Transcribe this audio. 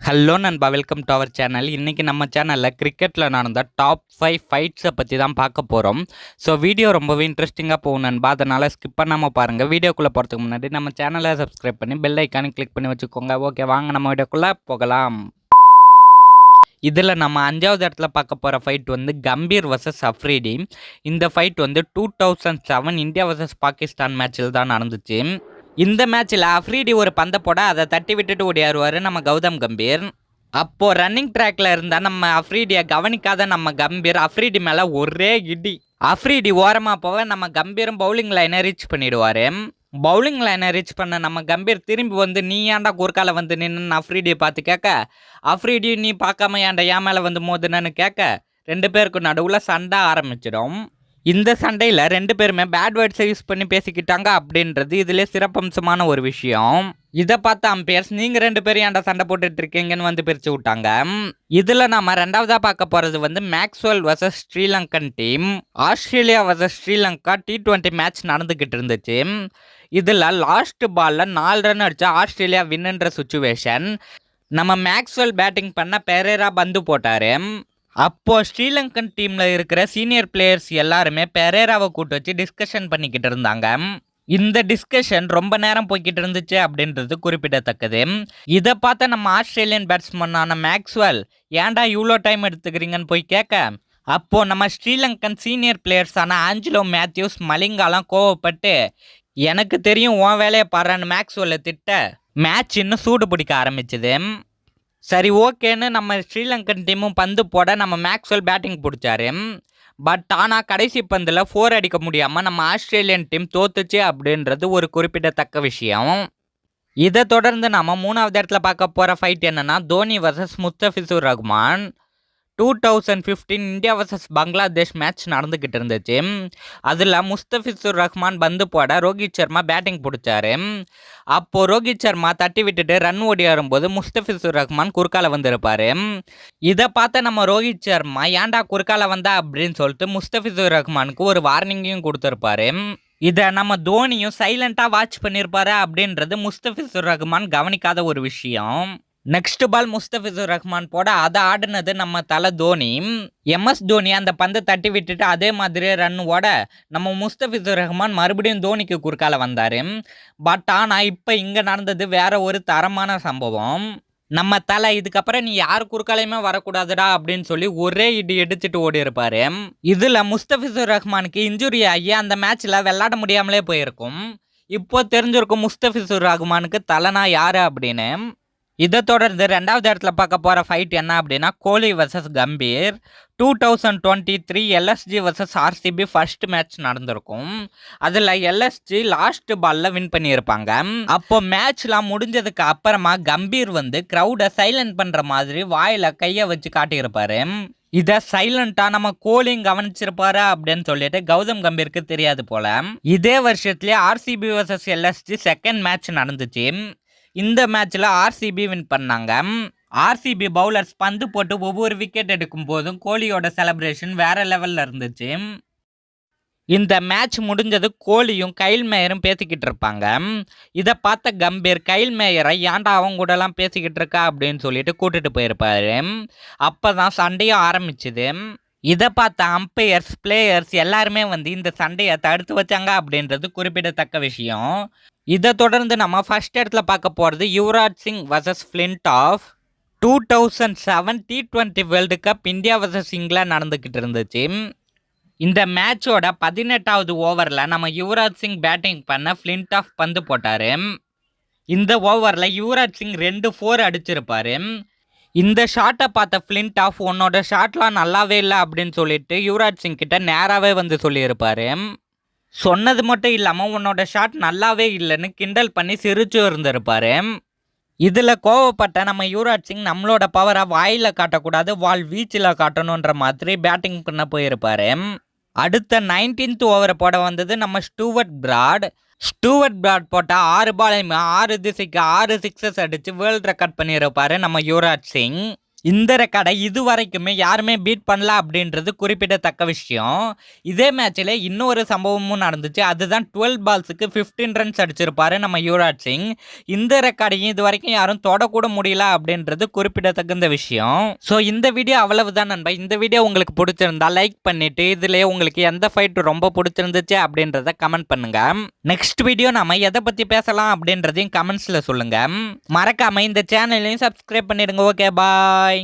Hello நண்பா, welcome to our channel. இன்றைக்கி நம்ம சேனலில் கிரிக்கெட்டில் நடந்த டாப் 5 ஃபைட்ஸை பற்றி தான் பார்க்க போகிறோம். ஸோ வீடியோ ரொம்பவே இன்ட்ரெஸ்டிங்காக போகும் நண்பா, அதனால் ஸ்கிப் பண்ணாமல் பாருங்கள். வீடியோக்குள்ளே போகிறதுக்கு முன்னாடி நம்ம சேனலை சப்ஸ்கிரைப் பண்ணி பெல் ஐக்கானை கிளிக் பண்ணி வச்சுக்கோங்க. ஓகே, வாங்க நம்ம வீடியோக்குள்ளே போகலாம். இதில் நம்ம 5வது இடத்துல பார்க்க போகிற ஃபைட் வந்து கம்பீர் வர்சஸ் அஃப்ரிடி. இந்த ஃபைட் வந்து 2007 இந்தியா வர்சஸ் பாகிஸ்தான் மேட்சில் தான் நடந்துச்சு. இந்த மேட்ச்சில் அஃப்ரிடி ஒரு பந்தை போட அதை தட்டி விட்டுட்டு ஓடியாருவார் நம்ம கௌதம் கம்பீர். அப்போது ரன்னிங் ட்ராக்ல இருந்தால் நம்ம அஃப்ரிடியை கவனிக்காத நம்ம கம்பீர் அஃப்ரிடி மேலே ஒரே இடி. அஃப்ரிடி ஓரமாக போக நம்ம கம்பீரும் பவுலிங் லைனை ரீச் பண்ணிடுவார். பவுலிங் லைனை ரீச் பண்ண நம்ம கம்பீர் திரும்பி வந்து நீ ஏன்டா குறுக்கால வந்து நின்னு அஃப்ரிடியை பார்த்து கேட்க, அஃப்ரிடி நீ பார்க்காம ஏன்டா என் மேலே வந்து மோதுனன்னு கேட்க, ரெண்டு பேருக்கும் நடுவில் சண்டை ஆரம்பிச்சிடும். இந்த சண்டையில் ரெண்டு பேருமே பேட் வேர்ட்ஸை யூஸ் பண்ணி பேசிக்கிட்டாங்க அப்படின்றது இதிலே சிறப்பம்சமான ஒரு விஷயம். இதை பார்த்த அம்பையர்ஸ் நீங்கள் ரெண்டு பேரும் ஏன்டா சண்டை போட்டுட்டு இருக்கீங்கன்னு வந்து பிரித்து விட்டாங்க. இதில் நம்ம ரெண்டாவதாக பார்க்க போகிறது வந்து Maxwell versus Sri Lankan team. Australia versus Sri Lanka T20 match நடந்துக்கிட்டு இருந்துச்சு. இதில் லாஸ்ட் பாலில் 4 ரன் அடித்தா ஆஸ்திரேலியா வின்னுன்ற சுச்சுவேஷன். நம்ம மேக்ஸ்வெல் பேட்டிங் பண்ண பெரேரா பந்து போட்டார். அப்போது ஸ்ரீலங்கன் டீமில் இருக்கிற சீனியர் பிளேயர்ஸ் எல்லாருமே பெரேராவை கூட்டு வச்சு டிஸ்கஷன் பண்ணிக்கிட்டு இருந்தாங்க. இந்த டிஸ்கஷன் ரொம்ப நேரம் போய்கிட்டு இருந்துச்சு அப்படின்றது குறிப்பிடத்தக்கது. இதை பார்த்த நம்ம ஆஸ்திரேலியன் பேட்ஸ்மேனான மேக்ஸ்வெல் ஏன்டா இவ்வளோ டைம் எடுத்துக்கிறீங்கன்னு போய் கேட்க, அப்போது நம்ம ஸ்ரீலங்கன் சீனியர் பிளேயர்ஸான ஆஞ்சலோ மேத்யூஸ் மலிங்காலாம் கோவப்பட்டு எனக்கு தெரியும் உன் வேலையை பாருன்னு மேக்ஸ்வெல்லை திட்ட மேட்ச் இன்னும் சூடு பிடிக்க ஆரம்பிச்சுது. சரி ஓகேன்னு நம்ம ஸ்ரீலங்கன் டீமும் பந்து போட நம்ம மேக்ஸ்வெல் பேட்டிங் பிடிச்சாரு. பட் ஆனால் கடைசி பந்தில் 4 அடிக்க முடியாமல் நம்ம ஆஸ்திரேலியன் டீம் தோத்துச்சு அப்படின்றது ஒரு குறிப்பிடத்தக்க விஷயம். இதை தொடர்ந்து நம்ம 3வது இடத்துல பார்க்க போகிற ஃபைட் என்னென்னா Dhoni versus Mustafizur Rahman. 2015 India versus Bangladesh match நடந்துக்கிட்டு இருந்துச்சு. அதில் முஸ்தபிசுர் ரஹ்மான் பந்து போட ரோஹித் சர்மா பேட்டிங் பிடிச்சாரு. அப்போது ரோஹித் சர்மா தட்டி விட்டுட்டு ரன் ஓடி வரும்போது முஸ்தபிசுர் ரஹ்மான் குறுக்கால வந்திருப்பார். இதை பார்த்த நம்ம ரோஹித் சர்மா ஏன்டா குறுக்கால வந்தா அப்படின்னு சொல்லிட்டு முஸ்தபிசுர் ரஹ்மானுக்கு ஒரு வார்னிங்கையும் கொடுத்துருப்பாரு. இதை நம்ம தோனியும் சைலண்ட்டாக வாட்ச் பண்ணியிருப்பாரு அப்படின்றது முஸ்தபிசுர் ரஹ்மான் கவனிக்காத ஒரு விஷயம். நெக்ஸ்ட் பால் முஸ்தபிசுர் ரஹ்மான் போட அதை ஆடினது நம்ம தலை தோனி. MS தோனி அந்த பந்தை தட்டி விட்டுட்டு அதே மாதிரியே ரன் ஓட நம்ம முஸ்தபிசுர் ரஹ்மான் மறுபடியும் தோனிக்கு குறுக்கால வந்தார். பட் ஆனால் இப்போ இங்கே நடந்தது வேற ஒரு தரமான சம்பவம். நம்ம தலை இதுக்கப்புறம் நீ யார் குறுக்காலையுமே வரக்கூடாதுடா அப்படின்னு சொல்லி ஒரே இடி எடுத்துட்டு ஓடி இருப்பாரு. இதில் முஸ்தபிசுர் ரஹ்மானுக்கு இன்ஜுரி ஆகி அந்த மேட்ச்சில் விளையாட முடியாமலே போயிருக்கும். இப்போ தெரிஞ்சிருக்கும் முஸ்தபிசுர் ரஹ்மானுக்கு தலைனா யாரு அப்படின்னு. இதை தொடர்ந்து 2வது இடத்துல பார்க்க போகிற ஃபைட் என்ன அப்படின்னா Kohli versus Gambhir. 2023 LSG versus RCB first match நடந்திருக்கும். அதில் LSG லாஸ்ட் பாலில் வின் பண்ணியிருப்பாங்க. அப்போ மேட்ச்லாம் முடிஞ்சதுக்கு அப்புறமா கம்பீர் வந்து க்ரௌடை சைலண்ட் பண்ணுற மாதிரி வாயில் கையை வச்சு காட்டியிருப்பாரு. இதை சைலண்டாக நம்ம கோலியும் கவனிச்சிருப்பாரு அப்படின்னு சொல்லிட்டு கௌதம் கம்பீருக்கு தெரியாது போல. இதே வருஷத்துலேயே RCB versus LSG second match நடந்துச்சு. இந்த மேட்ச்சில் RCB வின் பண்ணாங்க. RCB பவுலர்ஸ் பந்து போட்டு ஒவ்வொரு விக்கெட் எடுக்கும் போதும் கோலியோட செலிப்ரேஷன் வேற லெவலில் இருந்துச்சு. இந்த மேட்ச் முடிஞ்சது கோலியும் கைல் மேயரும் பேசிக்கிட்டு இருப்பாங்க. இதை பார்த்த கம்பீர் கைல் மேயரை ஏன்டா அவங்க கூடலாம் பேசிக்கிட்டு இருக்கா அப்படின்னு சொல்லிட்டு கூட்டிட்டு போயிருப்பாரு. அப்போ தான் சண்டையும் ஆரம்பிச்சுது. இதை பார்த்த அம்பையர்ஸ் பிளேயர்ஸ் எல்லாருமே வந்து இந்த சண்டையை தடுத்து வச்சாங்க அப்படின்றது குறிப்பிடத்தக்க விஷயம். இதை தொடர்ந்து நம்ம ஃபர்ஸ்ட் இடத்துல பார்க்க போகிறது Yuvraj Singh versus Flintoff. 2007 T20 world cup India versus England நடந்துக்கிட்டு இருந்துச்சு. இந்த மேட்சோட 18வது ஓவரில் நம்ம யுவராஜ் சிங் பேட்டிங் பண்ண ஃப்ளின்டாஃப் பந்து போட்டார். இந்த ஓவரில் யுவராஜ் சிங் 2 4 அடிச்சிருப்பார். இந்த ஷாட்டை பார்த்த ஃப்ளின்டாஃப் உன்னோட ஷாட்லாம் நல்லாவே இல்லை அப்படின்னு சொல்லிட்டு யுவராஜ் சிங் கிட்ட நேராகவே வந்து சொல்லியிருப்பார். சொன்னது மட்டும் இல்லாமல் உன்னோட ஷாட் நல்லாவே இல்லைன்னு கிண்டல் பண்ணி சிரிச்சு இருந்திருப்பார். இதில் கோவப்பட்ட நம்ம யுவராஜ் சிங் நம்மளோட பவரை வாயில் காட்டக்கூடாது, வால் வீச்சில் காட்டணுன்ற மாதிரி பேட்டிங் பண்ண போயிருப்பார். அடுத்த 19th ஓவரை போட வந்தது நம்ம ஸ்டூவர்ட் பிராட் போட்ட 6 பாலையுமே 6 திசைக்கு 6 சிக்ஸஸ் அடித்து வேர்ல்டு ரெக்கார்ட் பண்ணியிருப்பார் நம்ம யுவராஜ் சிங். இந்த ரெக்கார்டை இது வரைக்குமே யாருமே பீட் பண்ணல அப்படின்றது குறிப்பிடத்தக்க விஷயம். இதே மேட்ச்சில் இன்னொரு சம்பவமும் நடந்துச்சு. அதுதான் 12 பால்ஸுக்கு 15 ரன்ஸ் அடிச்சிருப்பாரு நம்ம யுவராஜ் சிங். இந்த ரெக்கார்டையும் இது வரைக்கும் யாரும் தொடக்கூட முடியல அப்படின்றது குறிப்பிடத்தக்க விஷயம். ஸோ இந்த வீடியோ அவ்வளவுதான் நண்பா. இந்த வீடியோ உங்களுக்கு பிடிச்சிருந்தா லைக் பண்ணிட்டு இதுலேயே உங்களுக்கு எந்த ஃபைட் ரொம்ப பிடிச்சிருந்துச்சு அப்படின்றத கமெண்ட் பண்ணுங்க. நெக்ஸ்ட் வீடியோ நாம எதை பற்றி பேசலாம் அப்படின்றதையும் கமெண்ட்ஸில் சொல்லுங்க. மறக்காம இந்த சேனலையும் சப்ஸ்கிரைப் பண்ணிடுங்க. Okay bye.